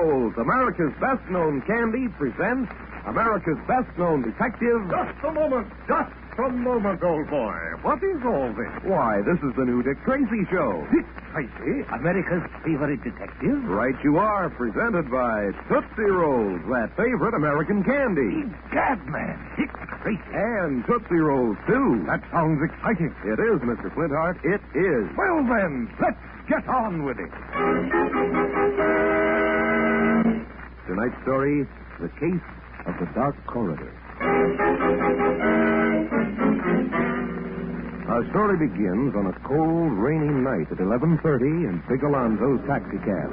Rolls, America's best-known candy, presents America's best-known detective... Just a moment, old boy. What is all this? Why, this is the new Dick Tracy show. Dick Tracy, America's favorite detective? Right you are, presented by Tootsie Rolls, that favorite American candy. Gad, man, Dick Tracy. And Tootsie Rolls, too. That sounds exciting. It is, Mr. Flintheart. It is. Well, then, let's get on with it. Tonight's story, The Case of the Dark Corridor. Our story begins on a cold, rainy night at 11:30 in Big Alonzo's taxicab.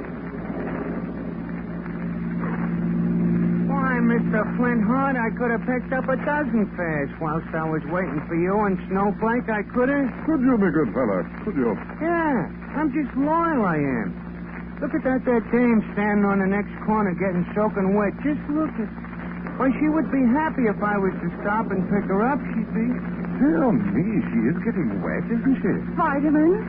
Why, Mr. Flintheart, I could have picked up a dozen fares whilst I was waiting for you on Snowflake. I could have. Could you, my good fella? Could you? Yeah, I'm just loyal, I am. Look at that dame standing on the next corner getting soaking wet. Just look at... Why, she would be happy if I was to stop and pick her up, she'd be. Tell me, she is getting wet, isn't she? Vitamin.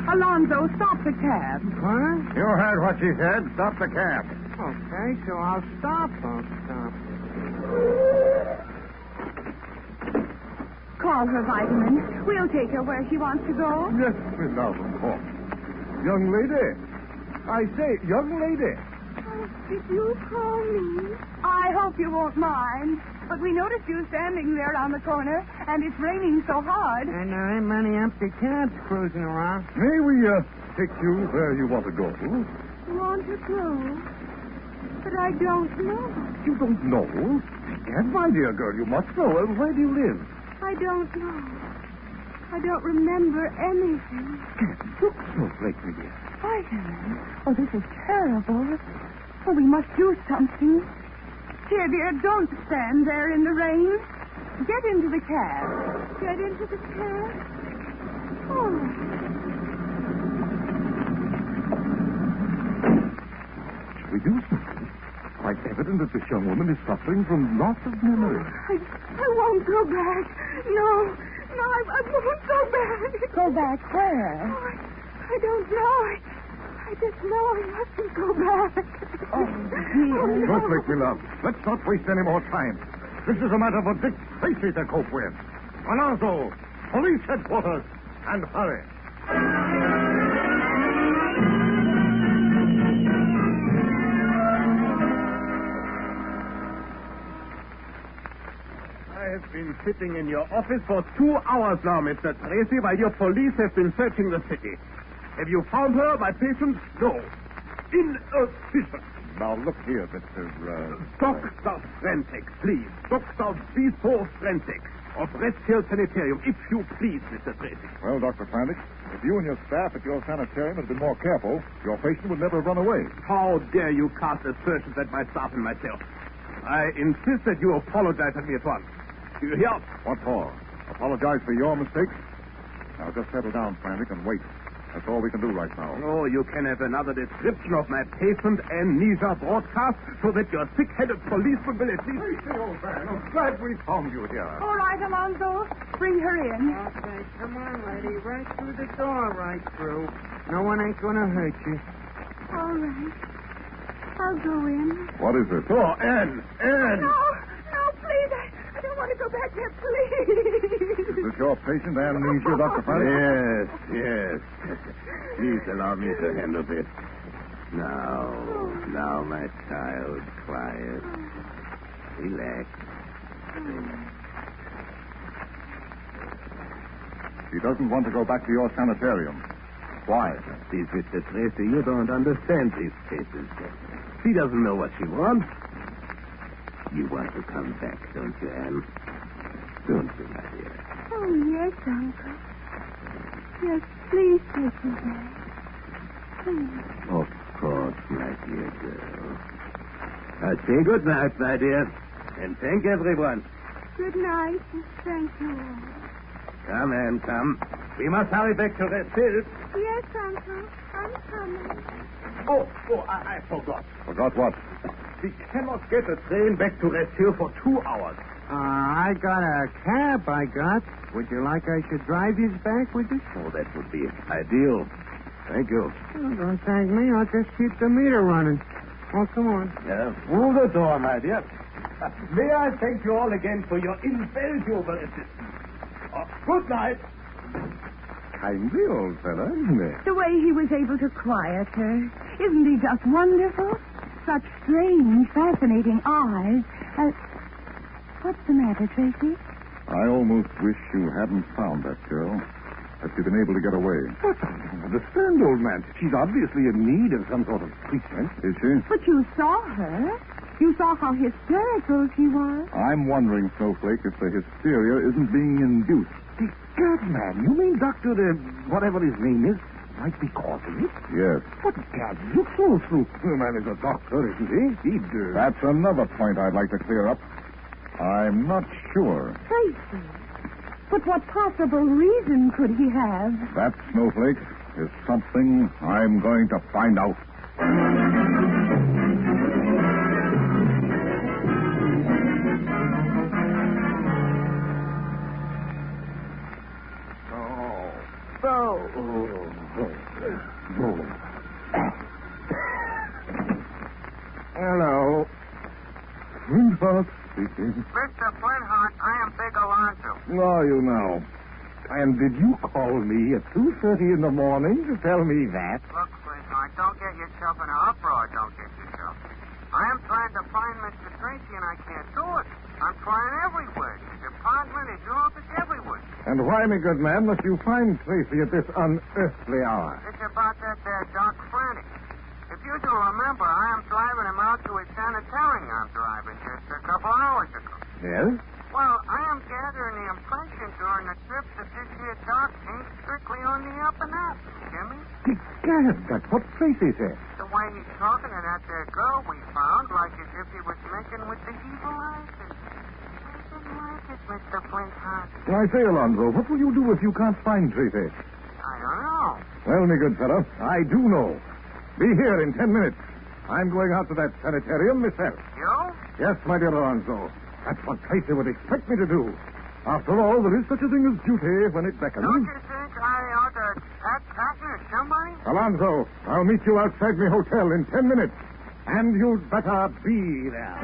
Alonzo, stop the cab. Huh? You heard what she said. Stop the cab. Okay, so I'll stop. Call her, Vitamin. We'll take her where she wants to go. Yes, Miss Alvin, of course. Young lady. I say, young lady. Did you call me? I hope you won't mind. But we noticed you standing there on the corner, and it's raining so hard. And there ain't many empty cabs cruising around. May we take you where you want to go? Want to go? But I don't know. You don't know? Yes, my dear girl, you must know. Where do you live? I don't know. I don't remember anything. Look, Snowflake, my dear. Vitamin. Oh, this is terrible. Oh, we must do something. Dear, don't stand there in the rain. Get into the cab. Get into the cab? Oh. Shall we do something? Quite evident that this young woman is suffering from loss of memory. I won't go back. No, I won't go back. Go back where? Oh, I don't know. I just know I mustn't go back. Oh, dear. Snowflake, my love. Let's not waste any more time. This is a matter for Dick Tracy to cope with. Alonzo, police headquarters, and hurry. I have been sitting in your office for 2 hours now, Mr. Tracy, while your police have been searching the city. Have you found her, my patient? No. Inefficient. Now, look here, Mr. Dr. Forensics, please. Dr. B4 Forensics of West Hill Sanitarium, if you please, Mr. Tracy. Well, Dr. Frantic, if you and your staff at your sanitarium had been more careful, your patient would never have run away. How dare you cast aspersions at my staff and myself? I insist that you apologize to me at once. Do you hear? What for? Apologize for your mistakes? Now, just settle down, Frantic, and wait. That's all we can do right now. Oh, you can have another description of my patient amnesia broadcast so that your sick-headed policeman will at least... Tracy, old man, I'm glad we found you here. All right, Alonzo. Bring her in. Okay, come on, lady. Right through the door, right through. No one ain't gonna hurt you. All right. I'll go in. What is it? Oh, Anne! No, please. I don't want to go back there, please. Is this your patient amnesia, Dr. Frantic? Yes. Please allow me to handle this. Now, my child, quiet. Relax. She doesn't want to go back to your sanitarium. Why? Please, Mr. Tracy, you don't understand these cases. She doesn't know what she wants. You want to come back, don't you, Anne? Don't you, my dear? Oh, yes, Uncle. Yes, please take me back. Please. Of course, my dear girl. I'll say good night, my dear, and thank everyone. Good night, and thank you all. Come, Anne, come. We must hurry back to Red Hill. Yes, Uncle. I'm coming. Oh, I forgot. Forgot what? We cannot get a train back to Red Hill for 2 hours. I got a cab, Would you like I should drive you back with you? Oh, that would be ideal. Thank you. Oh, don't thank me. I'll just keep the meter running. Oh, come on. Through the door, my dear. May I thank you all again for your invaluable assistance. Good night. Kindly old fella, isn't it? The way he was able to quiet her. Isn't he just wonderful? Such strange, fascinating eyes. What's the matter, Tracy? I almost wish you hadn't found that girl. That you've been able to get away. What? I don't understand, old man. She's obviously in need of some sort of treatment. Is she? But you saw her. You saw how hysterical she was. I'm wondering, Snowflake, if the hysteria isn't being induced. Gad, man, you mean Dr. whatever his name is might be causing it? Yes. But, Gad, you fool through. The man is a doctor, isn't he? He'd... That's another point I'd like to clear up. I'm not sure. Tracy. But what possible reason could he have? That, Snowflake, is something I'm going to find out. Hello. Flintheart speaking. Mr. Flintheart, I am Big Alonzo. Are you now? And did you call me at 2:30 in the morning to tell me that? Look, Flintheart, don't get yourself in an uproar, don't get yourself. I am trying to find Mr. Tracy, and I can't do it. I'm trying everywhere. His apartment, his office, everywhere. And why, my good man, must you find Tracy at this unearthly hour? It's about that there Doc Frantic. If you do remember, I am driving him out to his sanitarium I'm driving just a couple hours ago. Yes? Well, I am gathering the impression during the trip that this here Doc ain't strictly on the up and up, Jimmy. Gad, that's what Tracy said. The way he's talking to that there girl we found, like as if he was making with the evil eyes. I didn't like it, Mr. Flintheart. I say, Alonzo, what will you do if you can't find Tracy? I don't know. Well, my good fellow, I do know. Be here in 10 minutes. I'm going out to that sanitarium myself. You? Yes, my dear Alonzo. That's what Tracy would expect me to do. After all, there is such a thing as duty when it beckons. Don't you think I ought to ask Patton or somebody? Alonzo, I'll meet you outside my hotel in 10 minutes. And you'd better be there.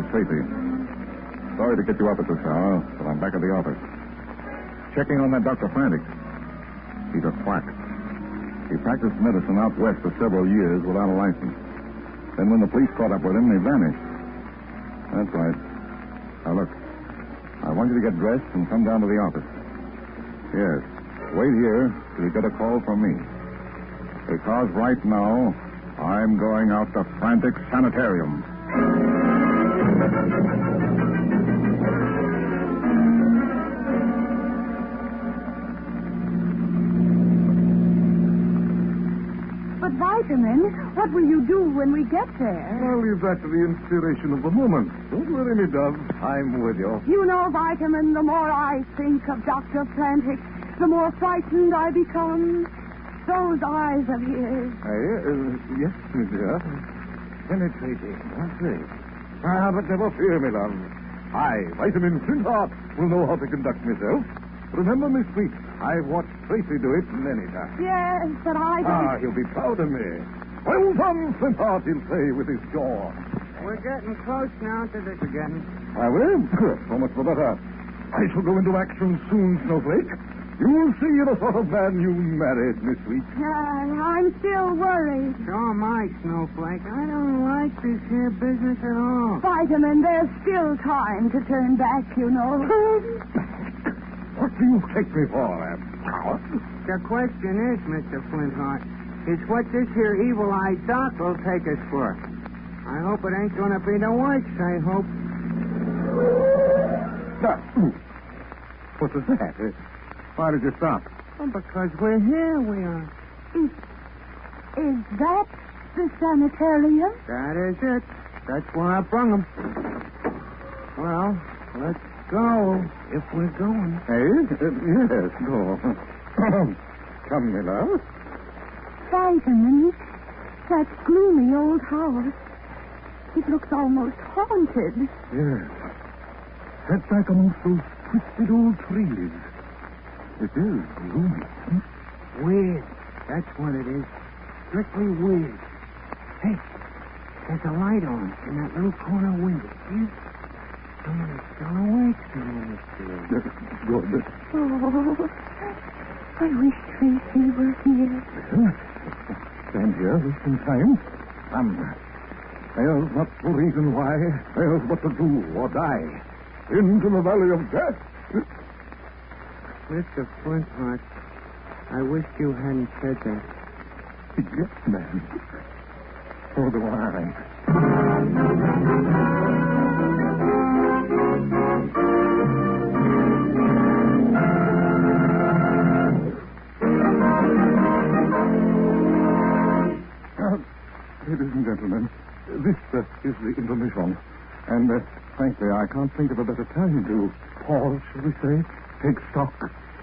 Tracy. Sorry to get you up at this hour, but I'm back at the office. Checking on that Dr. Frantic. He's a quack. He practiced medicine out west for several years without a license. Then when the police caught up with him, he vanished. That's right. Now, look. I want you to get dressed and come down to the office. Yes. Wait here till you get a call from me. Because right now, I'm going out to Frantic Sanitarium. But, Vitamin, what will you do when we get there? I'll leave that to the inspiration of the moment. Don't worry, me dove. I'm with you. You know, Vitamin, the more I think of Dr. Frantic, the more frightened I become. Those eyes of his. Yes, my dear. Penetrating, aren't they? But never fear, me love. I, Vitamin Flintheart, will know how to conduct myself. Remember, Miss Sweet, I've watched Tracy do it many times. Yes, but I don't... He'll be proud of me. Well done, Flintheart, he'll say with his jaw. We're getting close now to this again. I will. So much the better. I shall go into action soon, Snowflake. You'll see the sort of man you married, Miss Sweet. I'm still worried. So am I, Snowflake. I don't like this here business at all. Vitamin, there's still time to turn back, you know. What do you take me for, coward? The question is, Mr. Flintheart, is what this here evil-eyed doc will take us for. I hope it ain't going to be the worst, I hope. What was that? Why did you stop? Oh, because we're here, we are. Is that the sanitarium? That is it. That's where I brung him. Well, let's go, if we're going. Yes, go. Come, my love. Vitamin, that gloomy old house. It looks almost haunted. Yes. Set back amongst those twisted old trees. It is gloomy. Weird. That's what it is. Strictly weird. Hey, there's a light on in that little corner window. See? Someone's still awake somewhere. Good. Oh, I wish Tracy were here. Well, stand here just in time. There's not the reason why. There's what to do or die. Into the valley of death. Mr. Flintheart, I wish you hadn't said that. Yes, man. So do I. Ladies and gentlemen, this is the intermission. And, frankly, I can't think of a better time to pause, shall we say, take stock,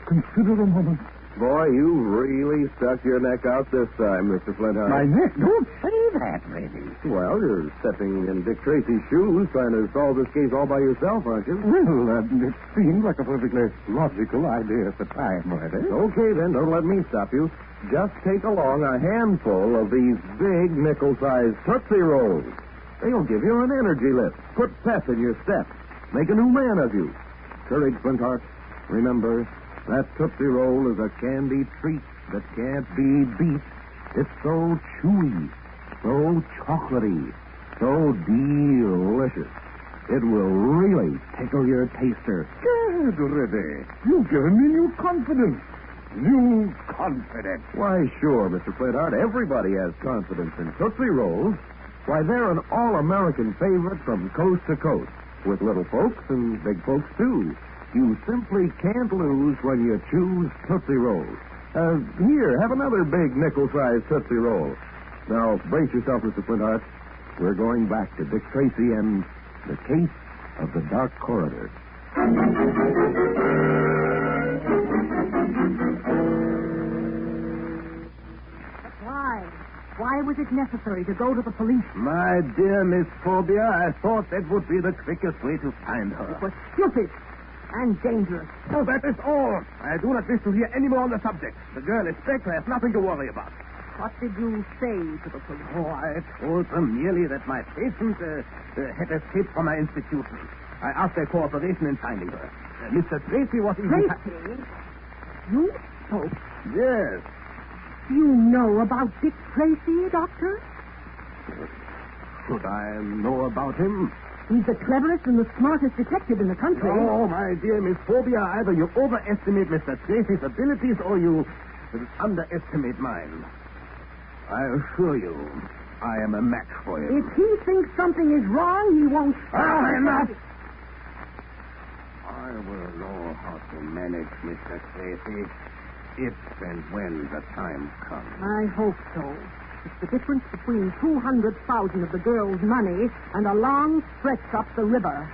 consider a moment. Boy, you really stuck your neck out this time, Mr. Flintheart. My neck? Don't say that, lady. Well, you're stepping in Dick Tracy's shoes, trying to solve this case all by yourself, aren't you? Well, it seemed like a perfectly logical idea at the time, lady. Okay, then, don't let me stop you. Just take along a handful of these big nickel-sized Tootsie Rolls. They'll give you an energy lift, put pep in your step, make a new man of you. Courage, Flintheart. Remember, that Tootsie Roll is a candy treat that can't be beat. It's so chewy, so chocolatey, so delicious. It will really tickle your taster. Good, Reddy. You've given me new confidence. New confidence. Why, sure, Mr. Flintheart. Everybody has confidence in Tootsie Rolls. Why, they're an all-American favorite from coast to coast, with little folks and big folks, too. You simply can't lose when you choose Tootsie Rolls. Here, have another big nickel-sized Tootsie Roll. Now, brace yourself, Mr. Flintheart. We're going back to Dick Tracy and the case of the Dark Corridor. Why was it necessary to go to the police? My dear Miss Phobia, I thought that would be the quickest way to find her. It was stupid and dangerous. Oh, that is all. I do not wish to hear any more on the subject. The girl is sick. I have nothing to worry about. What did you say to the police? Oh, I told them merely that my patient had escaped from my institution. I asked their cooperation in finding her. Mr. Tracy was even... Tracy? You spoke? Yes. You know about Dick Tracy, Doctor? Should I know about him? He's the cleverest and the smartest detective in the country. Oh, my dear Miss Phobia, either you overestimate Mr. Tracy's abilities or you underestimate mine. I assure you, I am a match for him. If he thinks something is wrong, he won't... Enough! I will know how to manage Mr. Tracy if and when the time comes. I hope so. It's the difference between 200,000 of the girl's money and a long stretch up the river.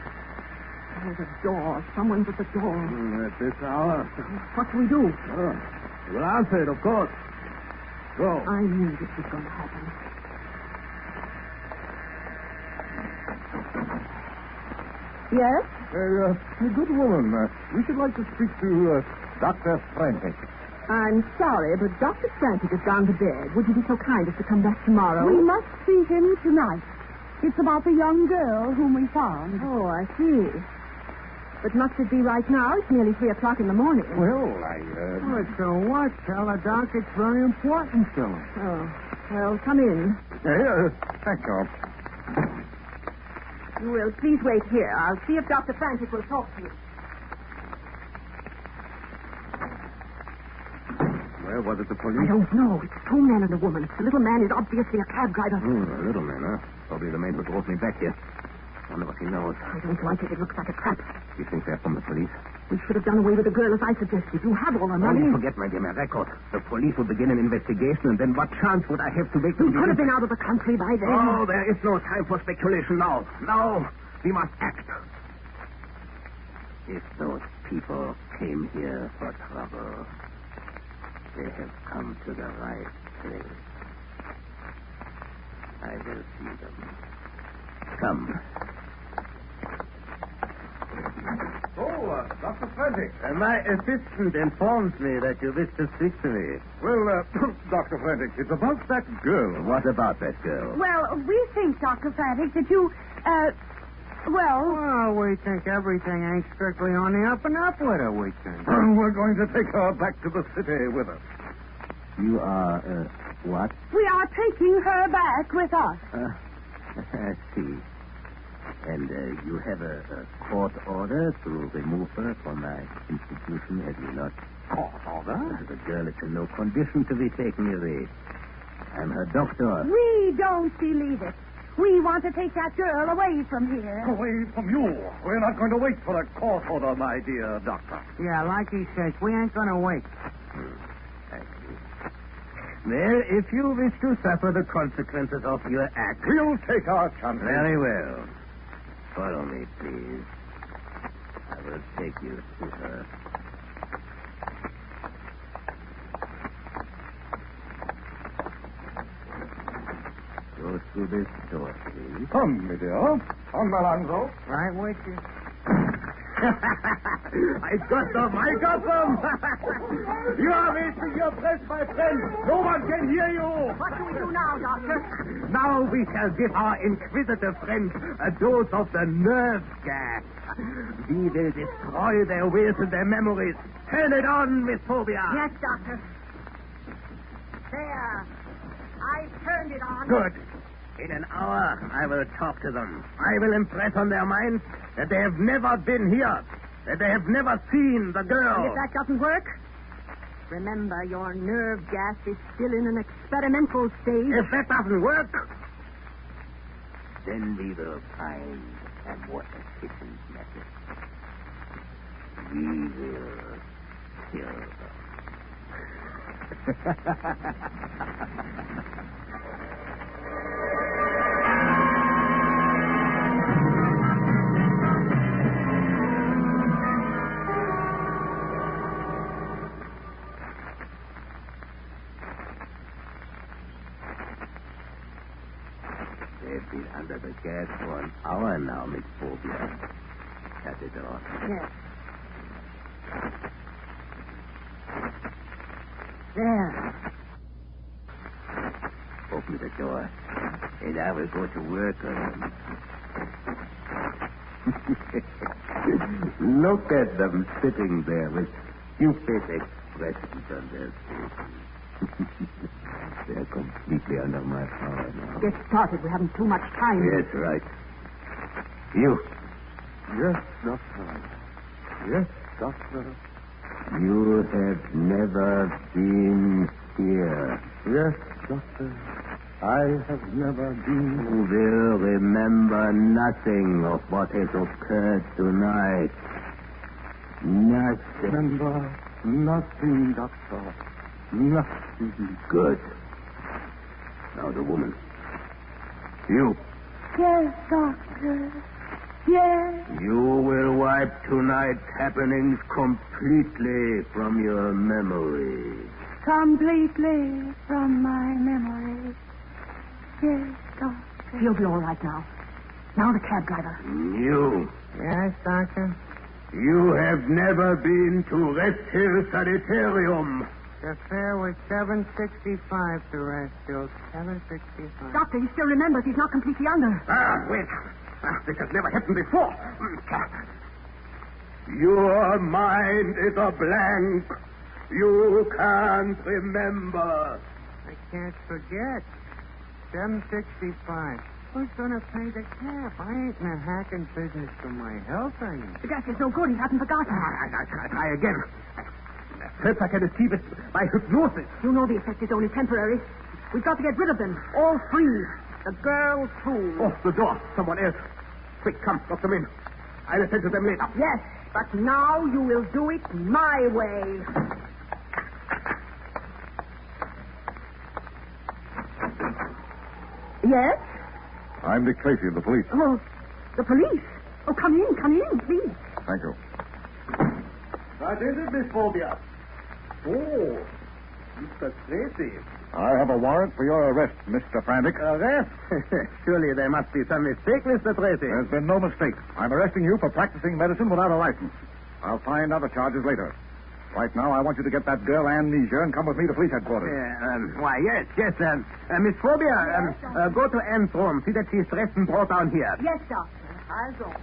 Oh, the door. Someone's at the door. At this hour? What do we do? Oh, we'll answer it, of course. Go. I knew this was going to happen. Yes? Good woman. We should like to speak to Dr. Frantic. I'm sorry, but Dr. Frantic has gone to bed. Would you be so kind as to come back tomorrow? We must see him tonight. It's about the young girl whom we found. Oh, I see. But must it be right now? It's nearly 3 o'clock in the morning. Well, Well, so what? Tell the doc it's very important to him. Oh, well, come in. Thank you. You will please wait here. I'll see if Dr. Frantic will talk to you. Well, was it the police? I don't know. It's 2 men and a woman. The little man is obviously a cab driver. A little man, huh? Probably the man who drove me back here. I wonder what he knows. I don't like it. It looks like a trap. You think they're from the police? We should have done away with the girl as I suggested. You have all the money. Don't forget, my dear, my record. The police would begin an investigation, and then what chance would I have to make... You could have been out of the country by then. Oh, there is no time for speculation now. Now, we must act. If those people came here for trouble, they have come to the right place. I will see them. Come. Oh, Dr. Frederick. My assistant informs me that you wish to speak to me. Well, Dr. Frederick, it's about that girl. What about that girl? Well, we think, Dr. Frak'd-Up, that you, Well, we think everything ain't strictly on the up and up with her, we think. We're going to take her back to the city with us. You are, what? we are taking her back with us. I see. And you have a court order to remove her from my institution, have you not? Court order? The girl is in no condition to be taken away. I'm her doctor. We don't believe it. We want to take that girl away from here. Away from you. We're not going to wait for a court order, my dear doctor. Yeah, like he says, we ain't gonna wait. I see. Well, if you wish to suffer the consequences of your act... We'll take our chances. Very well. Follow me, please. I will take you to her. Go through this door, please. Come, my dear. On Melanzo. Right with you. I got them. I got them. You are wasting your breath, my friend. No one can hear you. What do we do now, Doctor? Now we shall give our inquisitive friends a dose of the nerve gas. We will destroy their wills and their memories. Turn it on, Miss Phobia. Yes, Doctor. There. I've turned it on. Good. In an hour, I will talk to them. I will impress on their minds that they have never been here, that they have never seen the girl. And if that doesn't work, remember your nerve gas is still in an experimental stage. If that doesn't work, then we will find a more efficient method. We will kill them. They've been under the gas for an hour now, Miss Phobia. Shut it off. Yes. There. Open the door, and I will go to work on them. Look at them sitting there with stupid expressions on their faces. They're completely under my power now. Get started. We haven't too much time. Yes, right. You. Yes, Doctor. Yes, Doctor. You have never been here. Yes, Doctor. I have never been. You will remember nothing of what has occurred tonight. Nothing. Remember nothing, Doctor. Nothing. Good. Now the woman. You. Yes, Doctor. Yes. You will wipe tonight's happenings completely from your memory. Completely from my memory. Yes, Doctor. He'll be all right now. Now the cab driver. You. Yes, Doctor? You have never been to Rest Hill Sanitarium. The fare was $7.65 to Rest Hill. $7.65. Doctor, he still remembers. He's not completely under. Wait. This has never happened before. Your mind is a blank. You can't remember. I can't forget. $7.65. Who's going to pay the cab? I ain't in a hacking business for my health, I mean. The gas is no good. He hasn't forgotten. I try again. Perhaps I can achieve it by hypnosis. You know the effect is only temporary. We've got to get rid of them. All three. The girl, too. Oh, the door. Someone else. Quick, come, lock them in. I'll attend to them later. Yes, but now you will do it my way. Yes? I'm Dick Tracy of the police. Oh, the police. Oh, come in, please. Thank you. That is it, Miss Phobia. Oh, Mr. Tracy. I have a warrant for your arrest, Mr. Frantic. Arrest? Surely there must be some mistake, Mr. Tracy. There's been no mistake. I'm arresting you for practicing medicine without a license. I'll find other charges later. Right now, I want you to get that girl amnesia and come with me to police headquarters. Why, yes. Miss Phobia, go to Anne's room. See that she's dressed and brought down here. Yes, Doctor. I'll go.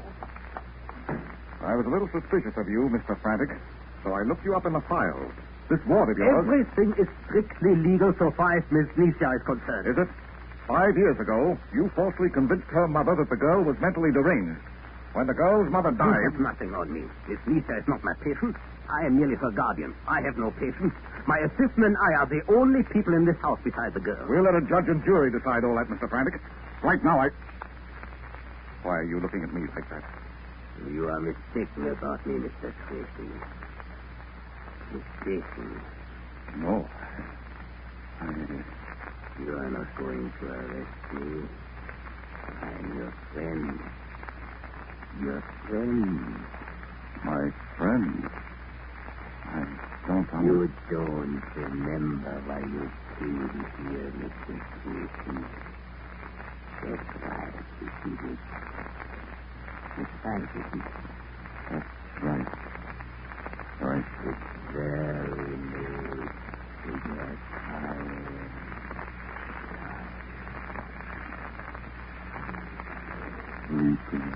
I was a little suspicious of you, Mr. Frantic, so I looked you up in the files. This ward of yours... Everything is strictly legal so far as Miss Nisha is concerned. Is it? 5 years ago, you falsely convinced her mother that the girl was mentally deranged. When the girl's mother You died... have nothing on me. Miss Nisha is not my patient. I am merely her guardian. I have no patient. My assistant and I are the only people in this house besides the girl. We'll let a judge and jury decide all that, Mr. Frantic. Right now, Why are you looking at me like that? You are mistaken about me, Mr. Tracy. Mistaken. No. You are not going to arrest me. I'm your friend. Your friend. My friend? I don't understand. You don't remember why you came here, Mr. Tracy. That's right, isn't it? It's right, isn't it? That's right. Right. It's very late. You're tired. Sleeping.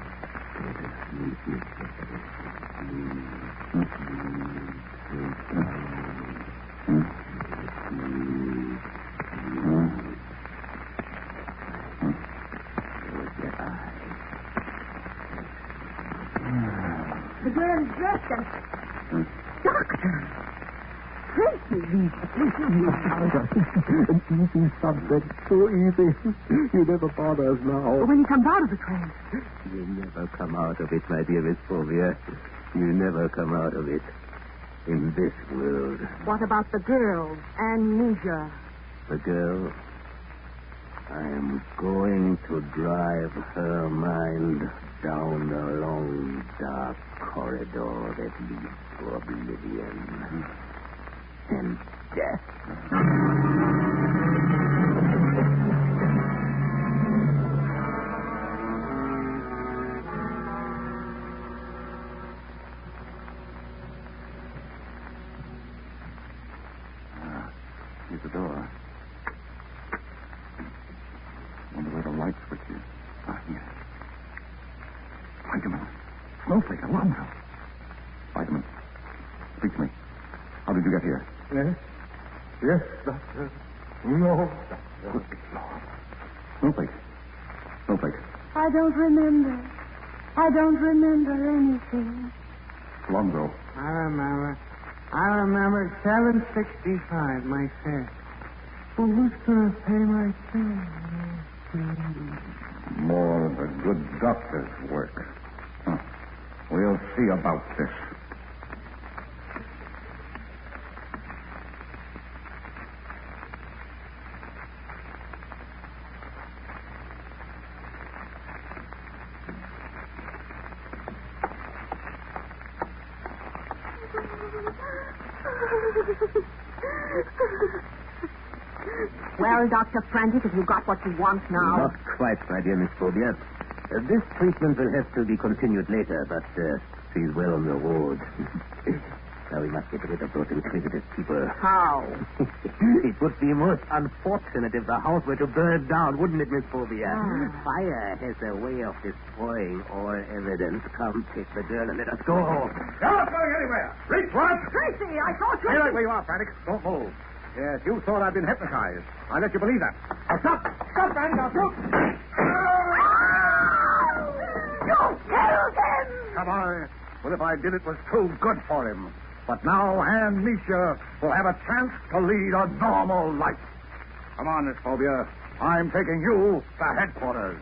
The girl is dressed as... Doctor! Tracy! Easy subject, so easy. You never bother us now. When he comes out of the train. You never come out of it, my dear Miss Phobia. You never come out of it. In this world. What about the girl, Amnesia? The girl, I am going to drive her mind down a long, dark corridor that leads to oblivion and death. Here's the door. Wonder where the light switch is. Here. Vitamin. Snowflake, Alonzo. Vitamin. Speak to me. How did you get here? Yes, Doctor. No, Doctor. Good Lord. Snowflake. Snowflake. I don't remember. I don't remember anything. Alonzo. I remember 765, my fare. Well, who's going to pay my fare? More of the good doctor's work. Huh. We'll see about this. Well, Dr. Frantic, have you got what you want now? Not quite, my dear Miss Phobia. This treatment will have to be continued later, but she's well on the ward. Now we must get rid of those inquisitive people. How? It would be most unfortunate if the house were to burn down, wouldn't it, Miss Phobia? Fire has a way of destroying all evidence. Come, take the girl and let us go. You're not going anywhere. Reach what? Tracy, I thought you... Stay right where you are, Frantic. Don't move. Yes, you thought I'd been hypnotized. I let you believe that. Now stop. Stop, Frantic. I'll shoot. You killed him! Come on. Well, if I did, it was too good for him. But now Amnesia will have a chance to lead a normal life. Come on, Miss Phobia. I'm taking you to headquarters.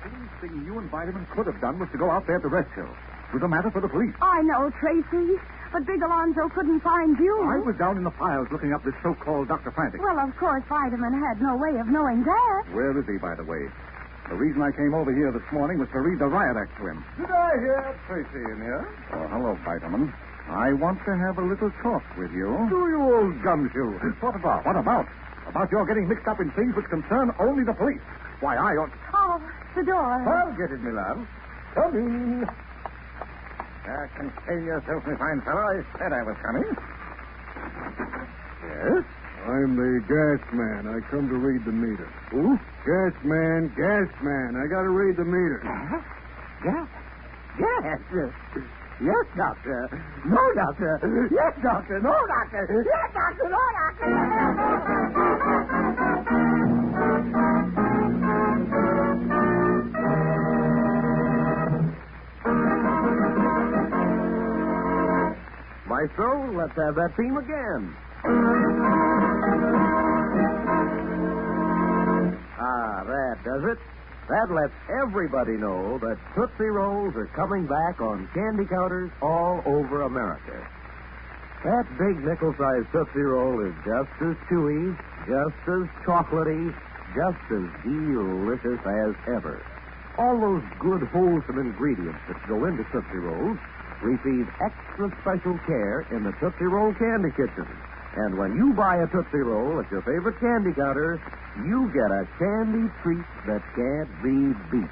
The only thing you and Vitamin could have done was to go out there to Rest Hill. It was a matter for the police. I know, Tracy, but Big Alonzo couldn't find you. I was down in the files looking up this so-called Dr. Frantic. Well, of course, Vitamin had no way of knowing that. Where is he, by the way? The reason I came over here this morning was to read the riot act to him. Did I hear Tracy in here? Oh, hello, Vitamin. I want to have a little talk with you. Do you, old gumshoe? What about? What about? About your getting mixed up in things which concern only the police. Why, I ought... Oh, the door. I'll get it, my love. Come in. Contain yourself, my fine fellow. I said I was coming. Yes? I'm the gas man. I come to read the meter. Who? Gas man. I got to read the meter. Yes. Yes. Yes, doctor. No, doctor. Yes, doctor. No, doctor. Yes, doctor. No, Maestro, let's have that theme again. That does it. That lets everybody know that Tootsie Rolls are coming back on candy counters all over America. That big nickel-sized Tootsie Roll is just as chewy, just as chocolatey, just as delicious as ever. All those good, wholesome ingredients that go into Tootsie Rolls receive extra special care in the Tootsie Roll Candy Kitchen. And when you buy a Tootsie Roll at your favorite candy counter, you get a candy treat that can't be beat.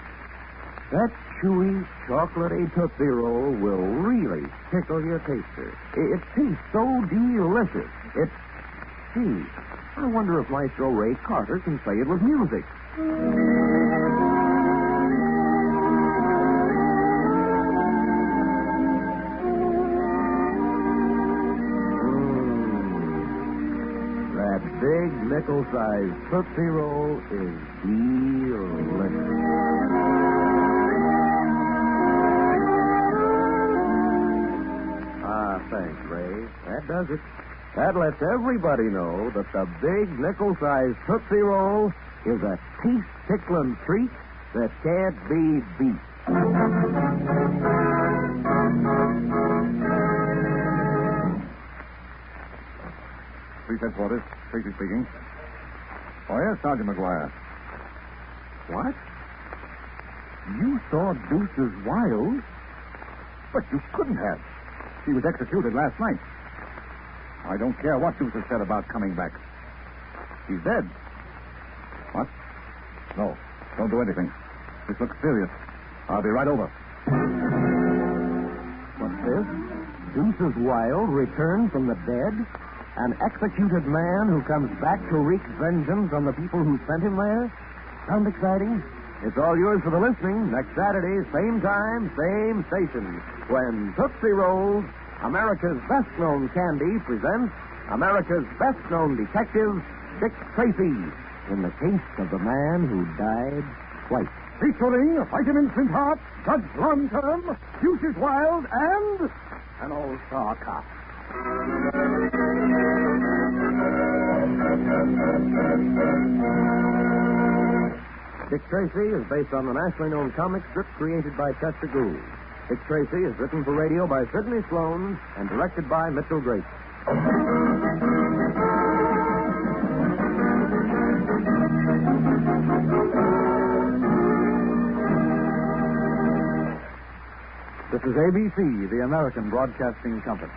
That chewy, chocolatey Tootsie Roll will really tickle your taster. It tastes so delicious. Gee, I wonder if Maestro Ray Carter can say it with music. Big nickel-sized Tootsie Roll is delicious. Thanks, Ray. That does it. That lets everybody know that the big nickel-sized Tootsie Roll is a teeth-tickling treat that can't be beat. 3 headquarters. Tracy speaking. Oh, yes, Sergeant McGuire. What? You saw Deuce's Wild? But you couldn't have. He was executed last night. I don't care what Deuce has said about coming back. He's dead. What? No, don't do anything. This looks serious. I'll be right over. What's this? Deuce's Wild returned from the dead? An executed man who comes back to wreak vengeance on the people who sent him there? Sound exciting? It's all yours for the listening. Next Saturday, same time, same station, when Tootsie Rolls, America's best-known candy, presents America's best-known detective, Dick Tracy, in the case of the man who died twice. Featuring Vitamin Sweetheart, Judge Long Term, Deuce's Wild, and an all-star cop. Dick Tracy is based on the nationally known comic strip created by Chester Gould. Dick Tracy is written for radio by Sidney Sloan and directed by Mitchell Grace. This is ABC, the American Broadcasting Company.